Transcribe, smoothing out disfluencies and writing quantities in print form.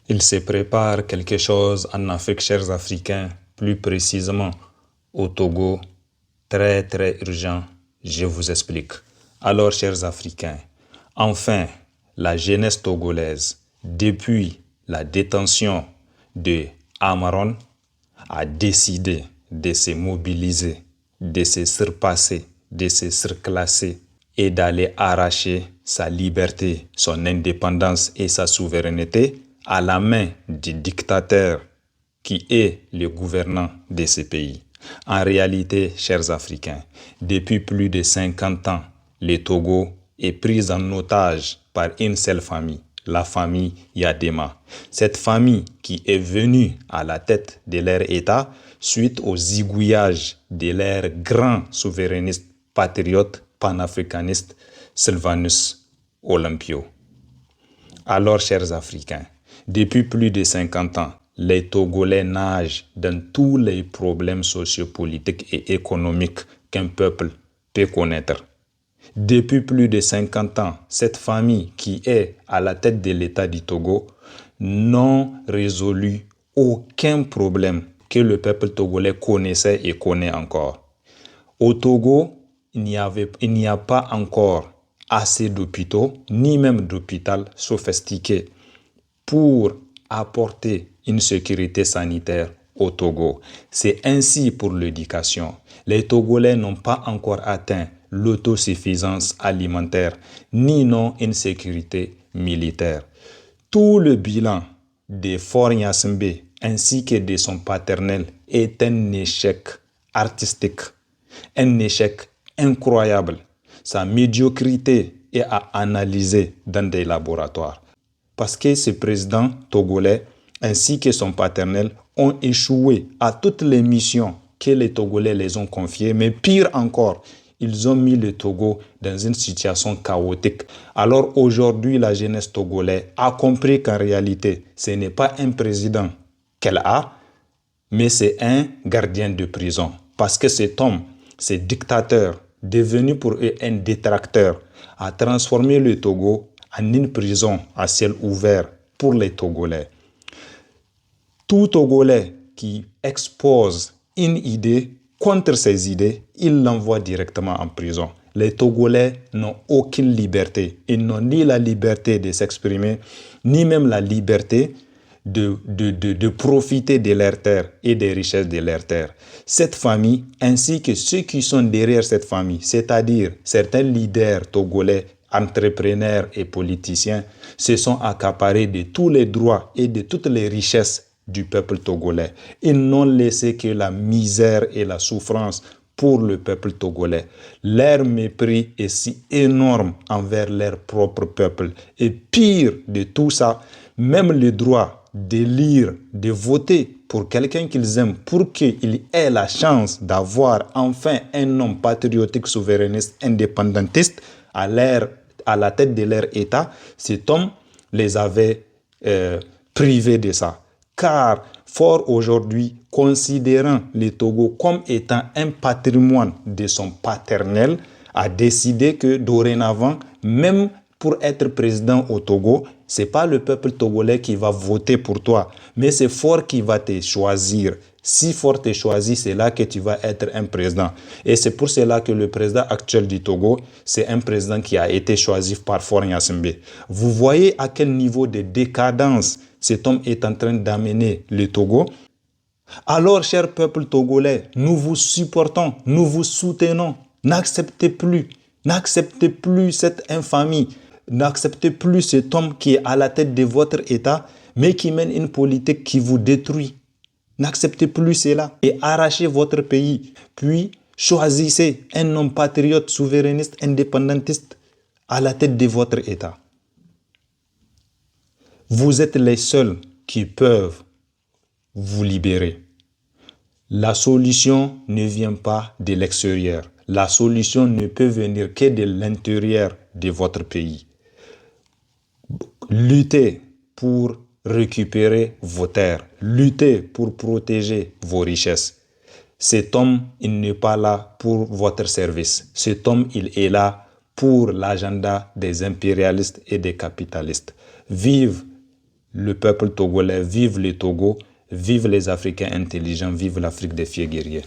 Il se prépare quelque chose en Afrique, chers Africains, plus précisément au Togo, très très urgent, je vous explique. Alors, chers Africains, enfin, la jeunesse togolaise, depuis la détention de Amaron, a décidé de se mobiliser, de se surpasser, de se surclasser et d'aller arracher sa liberté, son indépendance et sa souveraineté à la main du dictateur qui est le gouvernant de ce pays. En réalité, chers Africains, depuis plus de 50 ans, le Togo est pris en otage par une seule famille, la famille Yadema. Cette famille qui est venue à la tête de leur État suite au zigouillage de leur grand souverainiste patriote panafricaniste Sylvanus Olympio. Alors, chers Africains, depuis plus de 50 ans, les Togolais nagent dans tous les problèmes sociopolitiques et économiques qu'un peuple peut connaître. Depuis plus de 50 ans, cette famille qui est à la tête de l'État du Togo n'a résolu aucun problème que le peuple togolais connaissait et connaît encore. Au Togo, il n'y a pas encore assez d'hôpitaux, ni même d'hôpital sophistiqué pour apporter une sécurité sanitaire au Togo. C'est ainsi pour l'éducation. Les Togolais n'ont pas encore atteint l'autosuffisance alimentaire, ni non une sécurité militaire. Tout le bilan de Fort Gnassingbé ainsi que de son paternel est un échec artistique, un échec incroyable. Sa médiocrité est à analyser dans des laboratoires. Parce que ce président togolais ainsi que son paternel ont échoué à toutes les missions que les Togolais les ont confiées, mais pire encore, ils ont mis le Togo dans une situation chaotique. Alors aujourd'hui, la jeunesse togolaise a compris qu'en réalité, ce n'est pas un président qu'elle a, mais c'est un gardien de prison. Parce que cet homme, ce dictateur, devenu pour eux un détracteur, a transformé le Togo en une prison à ciel ouvert pour les Togolais. Tout Togolais qui expose une idée contre ses idées, il l'envoie directement en prison. Les Togolais n'ont aucune liberté. Ils n'ont ni la liberté de s'exprimer, ni même la liberté de profiter de leurs terres et des richesses de leurs terres. Cette famille, ainsi que ceux qui sont derrière cette famille, c'est-à-dire certains leaders togolais, entrepreneurs et politiciens, se sont accaparés de tous les droits et de toutes les richesses du peuple togolais. Ils n'ont laissé que la misère et la souffrance pour le peuple togolais. Leur mépris est si énorme envers leur propre peuple. Et pire de tout ça, même le droit d'élire, de voter pour quelqu'un qu'ils aiment, pour qu'il ait la chance d'avoir enfin un homme patriotique, souverainiste, indépendantiste à la tête de leur État, cet homme les avait privés de ça. Car fort aujourd'hui, considérant le Togo comme étant un patrimoine de son paternel, a décidé que dorénavant, même pour être président au Togo, c'est pas le peuple togolais qui va voter pour toi, mais c'est Fort qui va te choisir. Si Fort te choisit, c'est là que tu vas être un président. Et c'est pour cela que le président actuel du Togo, c'est un président qui a été choisi par Fort Gnassingbé. Vous voyez à quel niveau de décadence cet homme est en train d'amener le Togo. Alors, cher peuple togolais, nous vous supportons, nous vous soutenons. N'acceptez plus cette infamie. N'acceptez plus cet homme qui est à la tête de votre État, mais qui mène une politique qui vous détruit. N'acceptez plus cela et arrachez votre pays. Puis, choisissez un homme patriote, souverainiste, indépendantiste à la tête de votre État. Vous êtes les seuls qui peuvent vous libérer. La solution ne vient pas de l'extérieur. La solution ne peut venir que de l'intérieur de votre pays. Luttez pour récupérer vos terres. Luttez pour protéger vos richesses. Cet homme, il n'est pas là pour votre service. Cet homme, il est là pour l'agenda des impérialistes et des capitalistes. Vive le peuple togolais, vive le Togo, vive les Africains intelligents, vive l'Afrique des fiers guerriers.